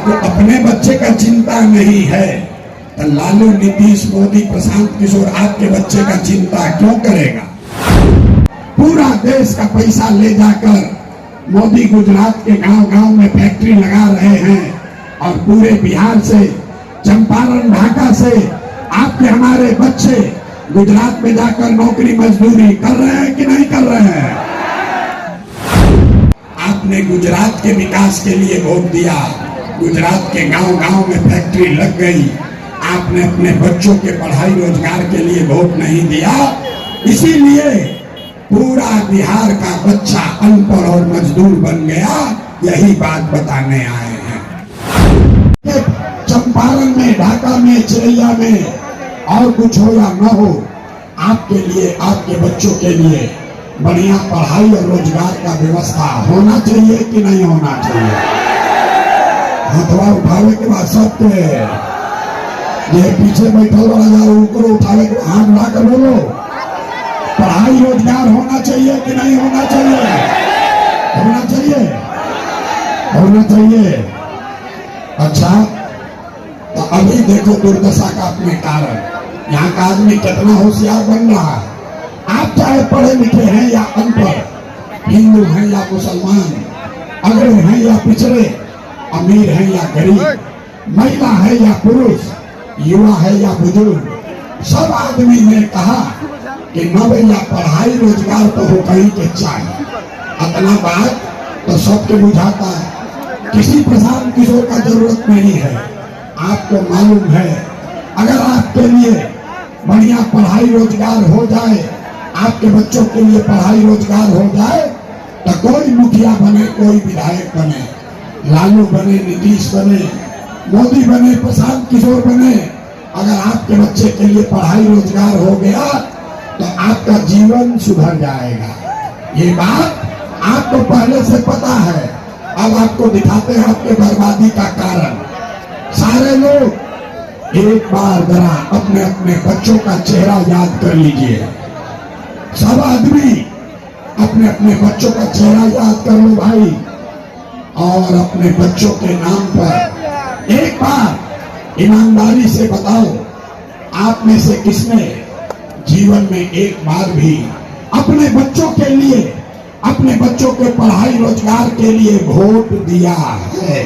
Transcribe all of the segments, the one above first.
आपको अपने बच्चे का चिंता नहीं है तो लालू, नीतीश, मोदी, प्रशांत किशोर आपके बच्चे का चिंता क्यों करेगा? पूरा देश का पैसा ले जाकर मोदी गुजरात के गांव-गांव में फैक्ट्री लगा रहे हैं और पूरे बिहार से, चंपारण, ढाका से आपके हमारे बच्चे गुजरात में जाकर नौकरी मजदूरी कर रहे हैं कि नहीं कर रहे हैं? आपने गुजरात के विकास के लिए वोट दिया, गुजरात के गांव-गांव में फैक्ट्री लग गई। आपने अपने बच्चों के पढ़ाई रोजगार के लिए वोट नहीं दिया, इसीलिए पूरा बिहार का बच्चा अनपढ़ और मजदूर बन गया। यही बात बताने आए हैं। चंपारण में, ढाका में, चिरैया में और कुछ हो या न हो, आपके लिए, आपके बच्चों के लिए बढ़िया पढ़ाई और रोजगार का व्यवस्था होना चाहिए कि नहीं होना चाहिए? हथवा उठावे के बाद सबके ये पीछे बैठल वाला जाओ ऊपर उठावे के हाथ उठा कर बोलो, पढ़ाई रोजगार होना चाहिए कि नहीं होना चाहिए? होना चाहिए, होना चाहिए। अच्छा, तो अभी देखो दुर्दशा का अपने कारण यहाँ का आदमी कितना होशियार बन रहा है। आप चाहे पढ़े लिखे हैं या अनपढ़, हिंदू हैं या मुसलमान, अग्रणी हैं या पिछड़े, अमीर हैं या गरीब, महिला है या पुरुष, युवा है या बुजुर्ग, सब आदमी ने कहा कि न भैया पढ़ाई रोजगार तो हो कहीं के चाहिए। अपना बात तो सबके बुझाता है, किसी प्रशांत किशोर का जरूरत नहीं है। आपको मालूम है, अगर आपके लिए बढ़िया पढ़ाई रोजगार हो जाए, आपके बच्चों के लिए पढ़ाई रोजगार हो जाए, तो कोई मुखिया बने, कोई विधायक बने, लालू बने, नीतीश बने, मोदी बने, प्रशांत किशोर बने, अगर आपके बच्चे के लिए पढ़ाई रोजगार हो गया तो आपका जीवन सुधर जाएगा। ये बात आपको पहले से पता है। अब आपको दिखाते हैं आपके बर्बादी का कारण। सारे लोग एक बार जरा अपने अपने बच्चों का चेहरा याद कर लीजिए। सब आदमी अपने अपने बच्चों का चेहरा याद कर लो भाई, और अपने बच्चों के नाम पर एक बार ईमानदारी से बताओ, आप में से किसने जीवन में एक बार भी अपने बच्चों के लिए, अपने बच्चों के पढ़ाई रोजगार के लिए वोट दिया है?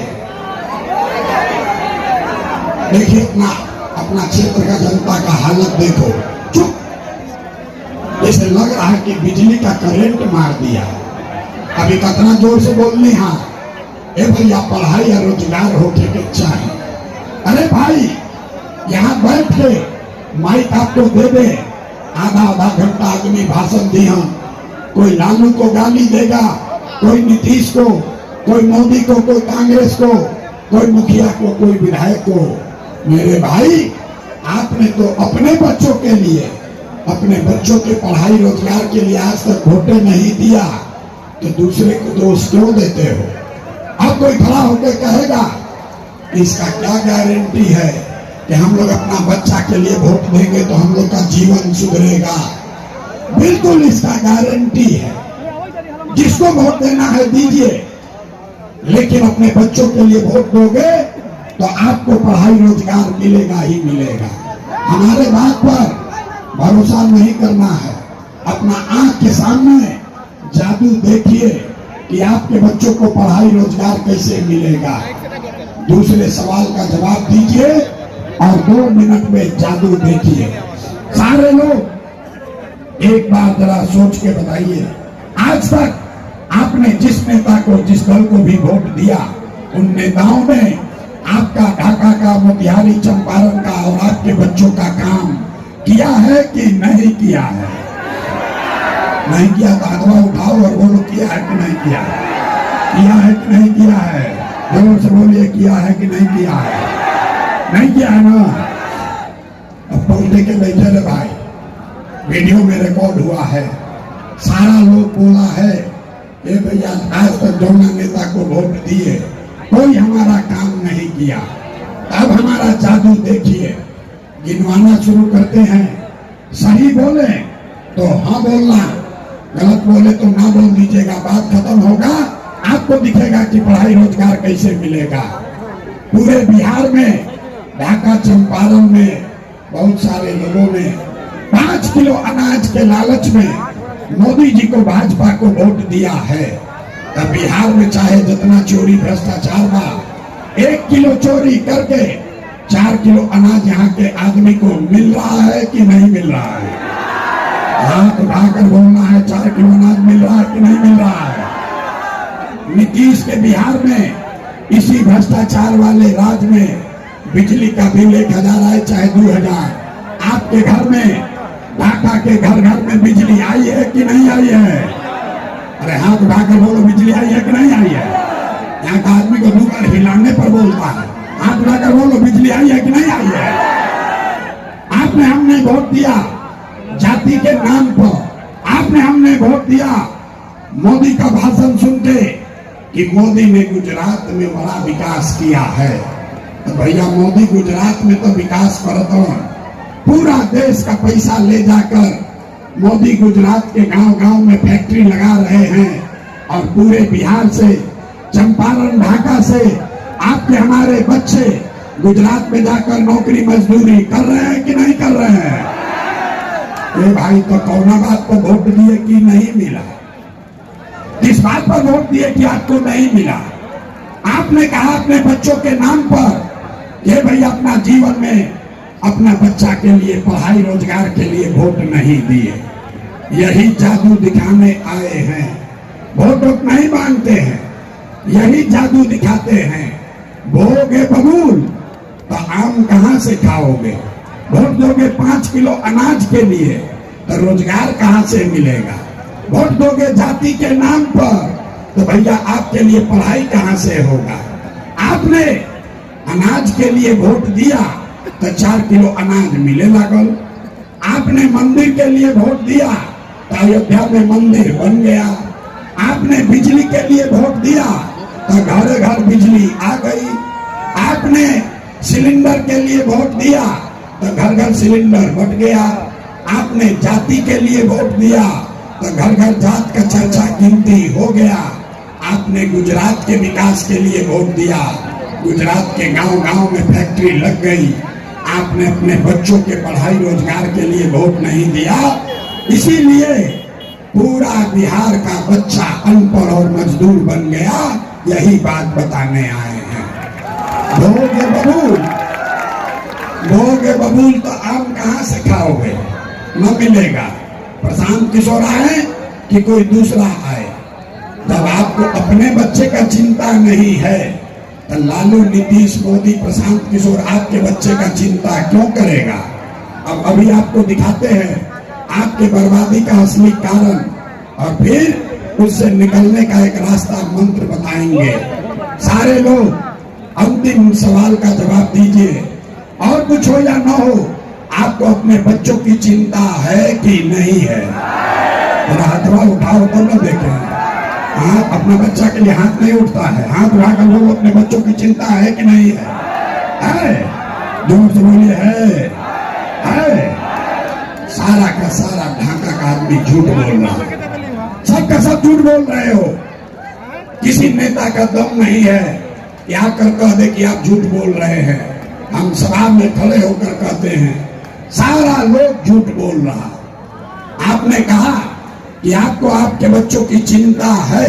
देखिए अपना क्षेत्र का जनता का हालत देखो। चुप, जैसे लग रहा है कि बिजली का करंट मार दिया। अभी कितना जोर से बोलनी, हाँ ए भैया पढ़ाई या रोजगार होके के चाहिए। अरे भाई यहाँ बैठ के माइक आपको दे दे, आधा आधा घंटा आदमी भाषण दिया, कोई लालू को गाली देगा, कोई नीतीश को, कोई मोदी को, कोई कांग्रेस को, कोई मुखिया को, कोई विधायक को। मेरे भाई, आपने तो अपने बच्चों के लिए, अपने बच्चों के पढ़ाई रोजगार के लिए आज तक वोटे नहीं दिया, तो दूसरे को दोष क्यों देते हो? अब कोई खड़ा होकर कहेगा इसका क्या गारंटी है कि हम लोग अपना बच्चा के लिए वोट देंगे तो हम लोग का जीवन सुधरेगा? बिल्कुल इसका गारंटी है। जिसको वोट देना है दीजिए, लेकिन अपने बच्चों के लिए वोट दोगे तो आपको पढ़ाई रोजगार मिलेगा ही मिलेगा। हमारे बात पर भरोसा नहीं करना है, अपना आंख के सामने जादू देखिए कि आपके बच्चों को पढ़ाई रोजगार कैसे मिलेगा। दूसरे सवाल का जवाब दीजिए और 2 मिनट में जादू देखिए। सारे लोग एक बार जरा सोच के बताइए, आज तक आपने जिस नेता को, जिस दल को भी वोट दिया, उन नेताओं ने आपका ढाका का, मोतिहारी, चंपारण का और आपके बच्चों का काम किया है कि नहीं किया है? नहीं किया तो हाथवा उठाओ और बोलो किया है कि नहीं किया है? किया है कि नहीं किया है? जोर से बोलिए, किया है कि नहीं किया है? नहीं किया है ना? अब बोलते के बैठे रे भाई, वीडियो में रिकॉर्ड हुआ है, सारा लोग बोला है ये भैया आज तक दोनों नेता को वोट दिए, कोई हमारा काम नहीं किया। अब हमारा जादू देखिए, गिनवाना शुरू करते हैं। सही बोले तो हाँ बोलना, गलत बोले तो ना बोल दीजिएगा। बात खत्म होगा, आपको दिखेगा कि पढ़ाई रोजगार कैसे मिलेगा। पूरे बिहार में, ढाका चंपारण में बहुत सारे लोगों ने 5 किलो अनाज के लालच में मोदी जी को, भाजपा को वोट दिया है। तब बिहार में चाहे जितना चोरी भ्रष्टाचार बा, 1 किलो चोरी करके 4 किलो अनाज यहाँ के आदमी को मिल रहा है कि नहीं मिल रहा है? हाथ उठाकर बोलना है, 4 किलो अनाज मिल रहा है कि नहीं मिल रहा है? नीतीश के बिहार में इसी भ्रष्टाचार वाले राज्य में बिजली का बिल 1000 आए चाहे 2000, आपके घर में, ढाका के घर घर में बिजली आई है कि नहीं आई है? अरे हाथ उठाकर बोलो, बिजली आई है कि नहीं आई है? यहाँ का आदमी को 2 बार हिलाने पर बोलता है। हाथ उठाकर बोलो, बिजली आई है कि नहीं आई है? आपने हमने वोट दिया जाति के नाम पर, आपने हमने वोट दिया मोदी का भाषण सुन के कि मोदी ने गुजरात में बड़ा विकास किया है। तो भैया मोदी गुजरात में तो विकास करता, पूरा देश का पैसा ले जाकर मोदी गुजरात के गांव-गांव में फैक्ट्री लगा रहे हैं और पूरे बिहार से, चंपारण, ढाका से आपके हमारे बच्चे गुजरात में जाकर नौकरी मजदूरी कर रहे हैं कि नहीं कर रहे हैं? ये भाई तो कौना बात को वोट दिए कि नहीं मिला? किस बात पर वोट दिए कि आपको नहीं मिला? आपने कहा अपने बच्चों के नाम पर, ये भैया अपना जीवन में अपना बच्चा के लिए, पढ़ाई रोजगार के लिए वोट नहीं दिए। यही जादू दिखाने आए हैं। वोट नहीं मांगते हैं, यही जादू दिखाते हैं। भोगे बबूल तो आम कहां से खाओगे? वोट दोगे 5 किलो अनाज के लिए तो रोजगार कहां से मिलेगा? वोट दोगे जाति के नाम पर तो भैया आपके लिए पढ़ाई कहां से होगा? आपने अनाज के लिए वोट दिया तो 4 किलो अनाज मिले लागल। आपने मंदिर के लिए वोट दिया तो अयोध्या में मंदिर बन गया। आपने बिजली के लिए वोट दिया तो घर घर बिजली आ गई। आपने सिलेंडर के लिए वोट दिया तो घर घर सिलेंडर बट गया। आपने जाति के लिए वोट दिया तो घर घर जात का चर्चा गिनती हो गया। आपने गुजरात के विकास के लिए वोट दिया, गुजरात के गांव-गांव में फैक्ट्री लग गई। आपने अपने बच्चों के पढ़ाई रोजगार के लिए वोट नहीं दिया, इसीलिए पूरा बिहार का बच्चा अनपढ़ और मजदूर बन गया। यही बात बताने आए हैं। भोगे बबूल, भोगे बबूल तो आम कहां से खाओगे? न मिलेगा। प्रशांत किशोर आए कि कोई दूसरा आए? जब आपको अपने बच्चे का चिंता नहीं है तो लालू, नीतीश, मोदी, प्रशांत किशोर आपके बच्चे का चिंता क्यों करेगा? अब अभी आपको दिखाते हैं आपके बर्बादी का असली कारण और फिर उससे निकलने का एक रास्ता, मंत्र बताएंगे। सारे लोग अंतिम सवाल का जवाब दीजिए। और कुछ हो या न हो, आपको अपने बच्चों की चिंता है कि नहीं है? हाथवा उठाओ तो न देखें। हाँ, अपना बच्चा के लिए हाथ नहीं उठता है। हाथ उठाकर लोग अपने बच्चों की चिंता है कि नहीं है? है? जोर से बोलिए, है? सारा का सारा ढाका का आदमी झूठ बोल रहा है। सबका सब झूठ बोल रहे हो। किसी नेता का दम नहीं है कि आकर कह दे कि आप झूठ बोल रहे हैं। हम सभा में खड़े होकर कहते हैं, सारा लोग झूठ बोल रहा। आपने कहा कि आपको आपके बच्चों की चिंता है।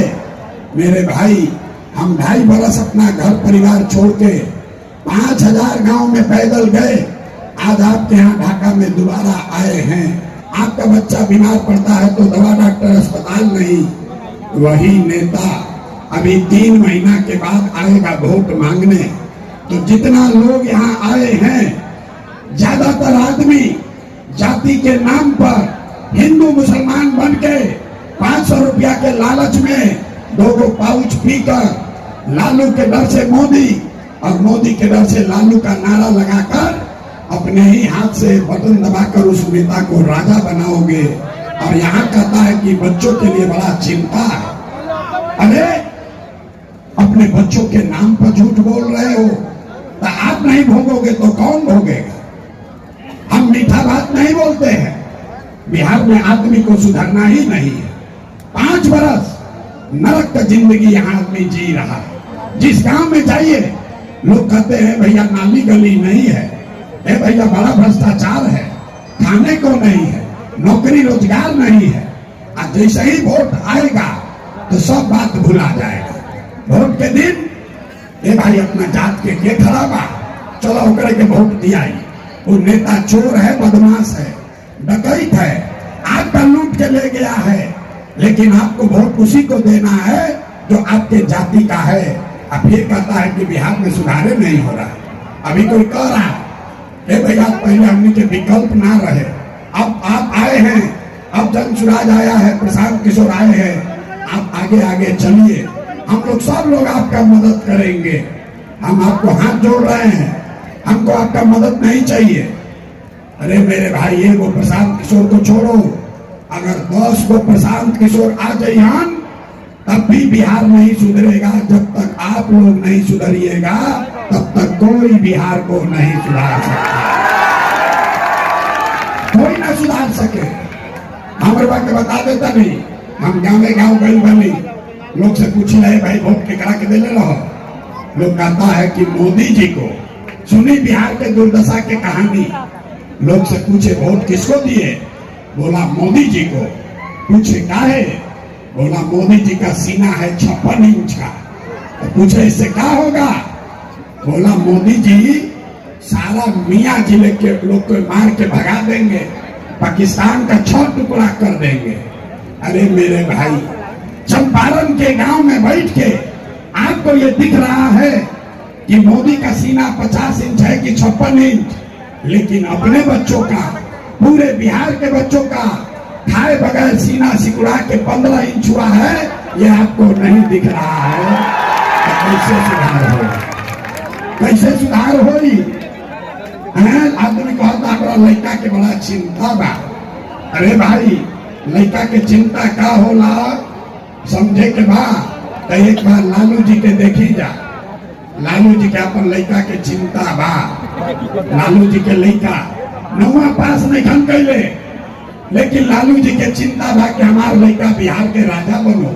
मेरे भाई, हम 2.5 बरस अपना घर परिवार छोड़ के 5000 गांव में पैदल गए। आज आपके यहाँ ढाका में दोबारा आए हैं। आपका बच्चा बीमार पड़ता है तो दवा, डॉक्टर, अस्पताल नहीं। वही नेता अभी 3 महीना के बाद आएगा वोट मांगने। तो जितना लोग यहाँ आए हैं, ज्यादातर आदमी जाति के नाम पर हिंदू मुसलमान बन के 500 रुपया के लालच में 2 पाउच पीकर लालू के डर से मोदी और मोदी के डर से लालू का नारा लगाकर अपने ही हाथ से बटन दबाकर उस नेता को राजा बनाओगे। और यहाँ कहता है कि बच्चों के लिए बड़ा चिंता है। अरे अपने बच्चों के नाम पर झूठ बोल रहे हो तो आप नहीं भोगोगे तो कौन भोगेगा? हम मीठा बात नहीं बोलते हैं। बिहार में आदमी को सुधरना ही नहीं है। 5 बरस नरक का जिंदगी यहाँ आदमी जी रहा है। जिस गांव में जाइए लोग कहते हैं भैया नाली गली नहीं है, भैया बड़ा भ्रष्टाचार है, खाने को नहीं है, नौकरी रोजगार नहीं है। और जैसे ही वोट आएगा तो सब बात भुला जाएगा। वोट के दिन भाई अपना जात के खड़ा बा, चलो ओकरे के वोट दिया। वो नेता चोर है, बदमाश है, डकैत है, आपका लूट के ले गया है, लेकिन आपको वोट उसी को देना है जो आपके जाति का है। अब ये कहता है कि बिहार में सुधारे नहीं हो रहा। अभी कोई कह रहा है भैया पहले हमने के विकल्प ना रहे, अब आप आए हैं, अब जनसुराज आया है, प्रशांत किशोर आए हैं, आप आगे आगे चलिए, हम लोग सब लोग आपका मदद करेंगे। हम आपको हाथ जोड़ रहे हैं, हमको आपका मदद नहीं चाहिए। अरे मेरे भाई, ये वो प्रशांत किशोर को छोड़ो, अगर 10 को प्रशांत किशोर आ जाइए तब भी बिहार नहीं सुधरेगा। जब तक आप लोग नहीं सुधरिएगा तब तक कोई बिहार को नहीं सुधार सकता, कोई ना सुधार सके। हमारे बात बता देता नहीं, हम गाँव गई बनी, लोग से पूछ रहे भाई वोट के करा के दे ले रहो। लोग कहता है कि मोदी जी को। सुनी बिहार के दुर्दशा के कहानी, लोग से पूछे वोट किसको दिए, बोला मोदी जी को। पूछे काहे, बोला मोदी जी का सीना है 56 इंच का। तो पूछे इससे क्या होगा, बोला मोदी जी सारा मियाँ जिले के लोग को मार के भगा देंगे, पाकिस्तान का 6 टुकड़ा कर देंगे। अरे मेरे भाई, चंपारण के गांव में बैठ के आपको ये दिख रहा है कि मोदी का सीना 50 इंच है कि 56 इंच, लेकिन अपने बच्चों का, पूरे बिहार के बच्चों का खाए बगैर सीना सिकुड़ा के 15 इंच हुआ है, ये आपको नहीं दिख रहा है। कैसे सुधार हो, कैसे सुधार होई? आदमी कहता हमारा लड़का के बड़ा चिंता बा। अरे भाई, लड़का के चिंता का होला समझे के बा, तो एक बार लालू जी के देखी जा। लालू जी के अपन लड़का के चिंता बा। लालू जी के लड़का 9वां पास नहीं खन कैले, लेकिन लालू जी के चिंता बा कि हमार लड़का बिहार के राजा बनो।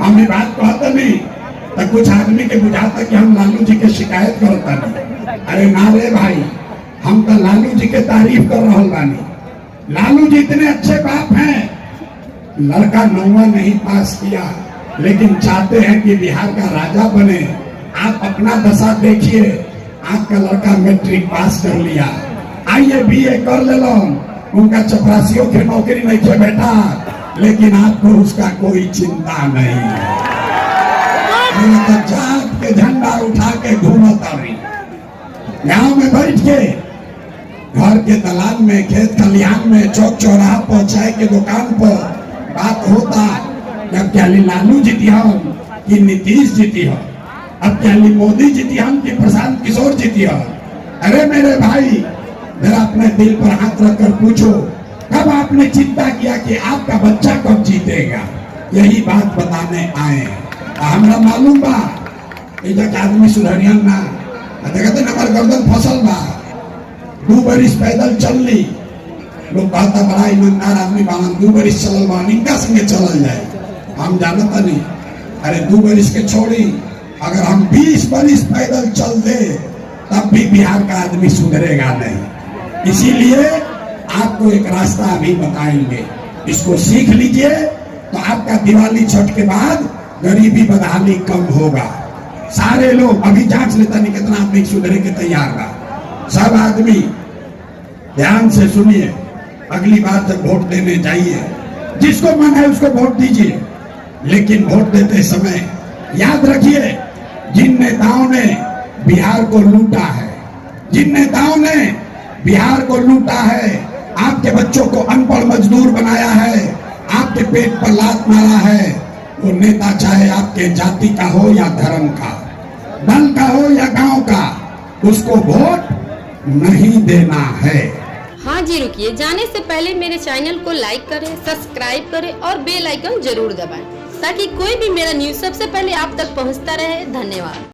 हम ये बात कहते नहीं तो कुछ आदमी के बुझाता कि हम लालू जी के शिकायत करता नहीं। अरे ना रे भाई, हम तो लालू जी के तारीफ कर रहा बानी। लालू जी इतने अच्छे बाप हैं, लड़का 9वां नहीं पास किया, लेकिन चाहते हैं कि बिहार का राजा बने। आप अपना दशा देखिए, आपका लड़का मैट्रिक पास कर लिया, आइए BA कर ले लो, उनका चपरासियों की नौकरी नहीं थे बेटा, लेकिन आपको उसका कोई चिंता नहीं है। तो जात के झंडा उठा के घूमता रही, गांव में बैठ के, घर के दलान में, खेत खलिहान में, चौक चौराहा पर, चाय के दुकान पर बात होता जब क्या लालू जीती हम कि नीतीश जीती हो, अब क्या मोदी जीती हम कि प्रशांत किशोर जीती हो। अरे मेरे भाई, जरा अपने दिल पर हाथ रखकर पूछो, कब आपने चिंता किया कि आपका बच्चा कब जीतेगा? यही बात बताने आए। हमरा मालूम बा इधर आदमी सुधरियन ना, कहते नंबर गर्दन फसल बा, 2 बरिस पैदल चल ली। लोग कहता बड़ा ईमानदार आदमी बाना, 2 बरिस चलल बा, इनका संगे चलल जाए। हम जानता नहीं, अरे 2 बरिस के छोड़ी, अगर हम 20 बरिस पैदल चल दे तब भी बिहार का आदमी सुधरेगा नहीं। इसीलिए आपको एक रास्ता अभी बताएंगे, इसको सीख लीजिए तो आपका दिवाली छठ के बाद गरीबी बदहाली कम होगा। सारे लोग अभी जांच लेता नहीं कितना आदमी सुधरे के तैयार बा। सब आदमी ध्यान से सुनिए, अगली बार जब वोट देने जाइए, जिसको मन है उसको वोट दीजिए, लेकिन वोट देते समय याद रखिए, जिन नेताओं ने बिहार को लूटा है, जिन नेताओं ने बिहार को लूटा है, आपके बच्चों को अनपढ़ मजदूर बनाया है, आपके पेट पर लात मारा है, वो नेता चाहे आपके जाति का हो या धर्म का, दल का हो या गांव का, उसको वोट नहीं देना है। हाँ जी, रुकिए, जाने से पहले मेरे चैनल को लाइक करें, सब्सक्राइब करें और बेल आइकन जरूर दबाएं, ताकि कोई भी मेरा न्यूज़ सबसे पहले आप तक पहुंचता रहे। धन्यवाद।